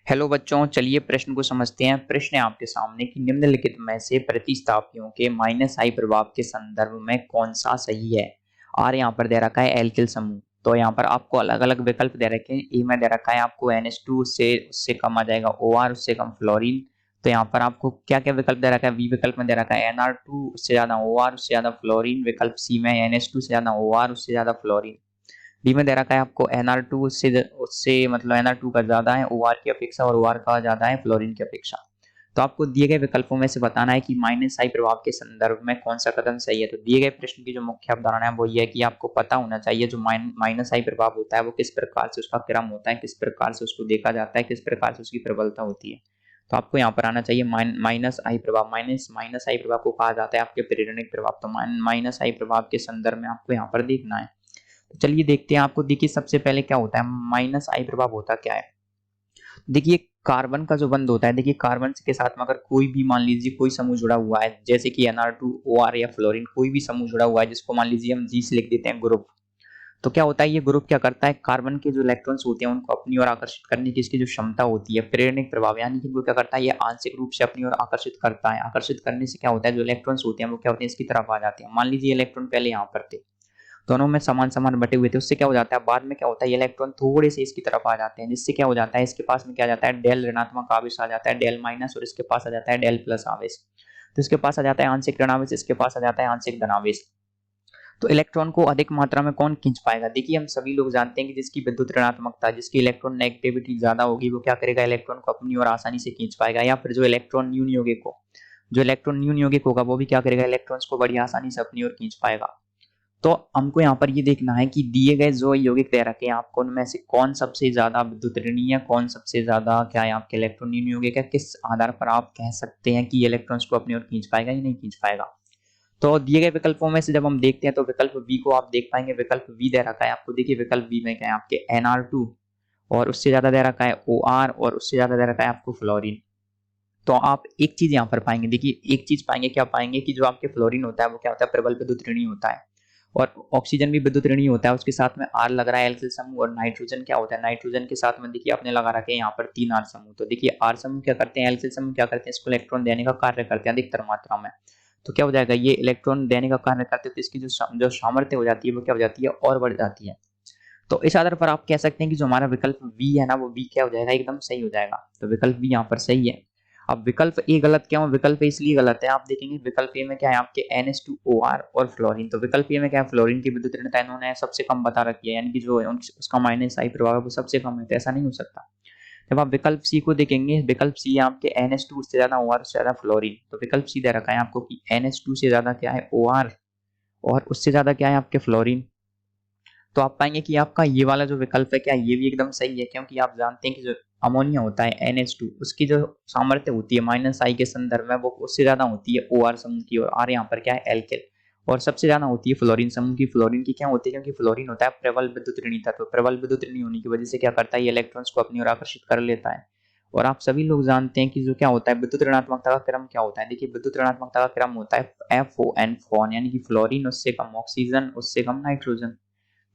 Hello बच्चों, चलिए प्रश्न को समझते हैं। प्रश्न है आपके सामने कि निम्नलिखित में से प्रतिस्थापियों के माइनस आई प्रभाव के संदर्भ में कौन सा सही है। आर यहाँ पर दे रखा है एल्किल समूह, तो यहाँ पर आपको अलग अलग विकल्प दे रखे हैं। ए में दे रखा है आपको NH2, उससे कम आ जाएगा OR, उससे कम फ्लोरीन। तो यहाँ पर आपको क्या क्या विकल्प दे रखा है। बी विकल्प में दे रखा है NR2, उससे ज्यादा OR, उससे ज्यादा फ्लोरीन। विकल्प सी में NH2 से ज्यादा OR, उससे ज्यादा फ्लोरीन। डी में दे रखा है आपको Nr2, उससे उससे मतलब Nr2 का ज्यादा है OR की अपेक्षा, और OR का ज्यादा है फ्लोरीन की अपेक्षा। तो आपको दिए गए विकल्पों में से बताना है कि माइनस आई प्रभाव के संदर्भ में कौन सा कथन सही है। तो दिए गए प्रश्न की जो मुख्य अवधारणा है वो ये है कि आपको पता होना चाहिए जो माइनस आई प्रभाव होता है वो किस प्रकार से उसका क्रम होता है, किस प्रकार से उसको देखा जाता है, किस प्रकार से उसकी प्रबलता होती है। तो आपको यहाँ पर आना चाहिए माइनस आई प्रभाव। माइनस आई प्रभाव को कहा जाता है आपके प्रेरणिक प्रभाव। तो माइनस आई प्रभाव के संदर्भ में आपको यहाँ पर देखना है। तो चलिए देखते हैं। आपको देखिए सबसे पहले क्या होता है, माइनस आई प्रभाव होता क्या है। देखिए कार्बन का जो बंध होता है, देखिए कार्बन के साथ में अगर कोई भी मान लीजिए कोई समूह जुड़ा हुआ है, जैसे कि Nr2, OR या फ्लोरीन, कोई भी समूह जुड़ा हुआ है जिसको मान लीजिए हम G से लिख देते हैं ग्रुप। तो क्या होता है, ये ग्रुप क्या करता है, कार्बन के जो इलेक्ट्रॉन्स होते हैं उनको अपनी ओर आकर्षित करने की इसकी जो क्षमता होती है, प्रेरणिक प्रभाव, यानी कि वो क्या करता है, ये आंशिक रूप से अपनी ओर आकर्षित करता है। आकर्षित करने से क्या होता है, जो इलेक्ट्रॉन्स होते हैं वो क्या होते हैं, इसकी तरफ आ जाते हैं। मान लीजिए इलेक्ट्रॉन पहले यहाँ पर थे, दोनों में समान समान बटे हुए थे, उससे क्या हो जाता है, बाद में क्या होता है, ये इलेक्ट्रॉन थोड़े से इसकी तरफ आ जाते हैं, जिससे क्या हो जाता है, इसके पास में क्या आ जाता है, डेल ऋणात्मक आवेश आ जाता है, डेल माइनस, और इसके पास आ जाता है डेल प्लस आवेश। तो इसके पास आ जाता है आंशिक ऋणावेश, इसके पास आ जाता है आंशिक धनावेश। तो इलेक्ट्रॉन को अधिक मात्रा में कौन खींच पाएगा। देखिए हम सभी लोग जानते हैं कि जिसकी विद्युत ऋणात्मकता, जिसकी इलेक्ट्रॉन नेगेटिविटी ज्यादा होगी, वो क्या करेगा, इलेक्ट्रॉन को अपनी ओर आसानी से खींच पाएगा। या फिर जो इलेक्ट्रॉन न्यून यौगिक हो, जो इलेक्ट्रॉन न्यून यौगिक होगा वो भी क्या करेगा, इलेक्ट्रॉन्स को बड़ी आसानी से अपनी ओर खींच पाएगा। तो हमको यहाँ पर ये देखना है कि दिए गए जो यौगिक दे रखे हैं आपको, उनमें से कौन सबसे ज्यादा विद्युत ऋणी है, कौन सबसे ज्यादा क्या है आपके इलेक्ट्रॉन न्यून यौगिक है। किस आधार पर आप कह सकते हैं कि इलेक्ट्रॉन्स को अपनी ओर खींच पाएगा या नहीं खींच पाएगा। तो दिए गए विकल्पों में से जब हम देखते हैं तो विकल्प बी को आप देख पाएंगे। विकल्प बी दे रखा है आपको, देखिए विकल्प बी में क्या है आपके Nr2, और उससे ज्यादा दे रखा है OR, और उससे ज्यादा दे रखा है आपको फ्लोरीन। तो आप एक चीज यहाँ पर पाएंगे, देखिए एक चीज पाएंगे, क्या पाएंगे कि जो आपके फ्लोरीन होता है वो क्या होता है, प्रबल विद्युत ऋणी होता है, और ऑक्सीजन भी विद्युत ऋणी होता है। उसके साथ में R लग रहा है एल्किल समूह। और नाइट्रोजन क्या होता है, नाइट्रोजन के साथ में देखिए आपने लगा रखे हैं यहाँ पर 3 R समूह। तो देखिए R समूह क्या करते हैं, एल्किल समूह क्या करते हैं, इसको इलेक्ट्रॉन देने का कार्य करते हैं अधिकतर मात्रा में। तो क्या हो जाएगा, ये इलेक्ट्रॉन देने का कार्य करते हैं तो इसकी जो सामर्थ्य हो जाती है वो क्या हो जाती है, और बढ़ जाती है। तो इस आधार पर आप कह सकते हैं कि जो हमारा विकल्प बी है ना, वो बी क्या हो जाएगा, एकदम सही हो जाएगा। तो विकल्प बी यहाँ पर सही है। अब विकल्प ए गलत क्यों, विकल्प ए इसलिए गलत है, आप देखेंगे विकल्प ए में क्या है आपके NH2OR और फ्लोरीन। तो विकल्प ए में क्या है, फ्लोरीन की विद्युत ऋणता इन्होंने सबसे कम बता रखी है, यानी कि जो उसका माइनस आई प्रभाव है वो सबसे कम है। तो ऐसा नहीं हो सकता। जब आप विकल्प सी को देखेंगे, विकल्प सी आपके NH2 से ज्यादा OR से ज्यादा फ्लोरीन। तो विकल्प सी दे रखा है आपको कि NH2 से ज्यादा क्या है OR, और उससे ज्यादा क्या है आपके फ्लोरीन। तो आप पाएंगे कि आपका ये वाला जो विकल्प है क्या ये भी एकदम सही है, क्योंकि आप जानते हैं कि जो अमोनिया होता है NH2, उसकी जो सामर्थ्य होती है माइनस आई के संदर्भ में वो उससे ज्यादा होती है OR समूह की, और R यहाँ पर क्या है एल्किल, और सबसे ज्यादा होती है फ्लोरीन समूह की। फ्लोरीन की क्या होती है, क्योंकि फ्लोरीन होता है प्रबल विद्युत ऋणी तत्व। प्रबल विद्युत ऋणी होने की वजह से क्या करता है, ये इलेक्ट्रॉन्स को अपनी ओर आकर्षित कर लेता है। और आप सभी लोग जानते हैं कि जो क्या होता है विद्युत ऋणात्मकता का क्रम क्या होता है। देखिए विद्युत ऋणात्मकता का क्रम होता है FON, यानी कि फ्लोरीन उससे कम ऑक्सीजन उससे कम नाइट्रोजन।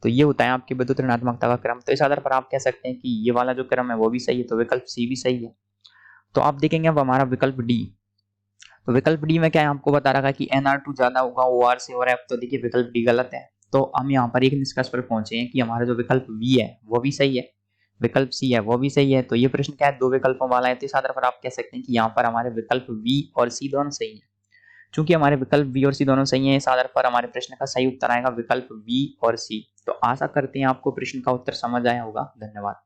तो ये होता है आपके विद्युत ऋणात्मकता का क्रम। तो इस आधार पर आप कह सकते हैं कि ये वाला जो क्रम है वो भी सही है, तो विकल्प सी भी सही है। तो आप देखेंगे अब हमारा विकल्प डी। तो विकल्प डी में क्या है, आपको बता रखा है कि Nr2 ज्यादा होगा OR से, और F। तो देखिए विकल्प डी गलत है। तो हम यहाँ पर एक निष्कर्ष पर पहुंचे हैं कि हमारा जो विकल्प बी है वो भी सही है, विकल्प सी है वो भी सही है। तो ये प्रश्न क्या है, दो विकल्पों वाला है। तो इस आधार पर आप कह सकते हैं कि यहाँ पर हमारे विकल्प बी और सी दोनों सही है। चूंकि हमारे विकल्प बी और सी दोनों सही हैं, इस आधार पर हमारे प्रश्न का सही उत्तर आएगा विकल्प बी और सी। तो आशा करते हैं आपको प्रश्न का उत्तर समझ आया होगा। धन्यवाद।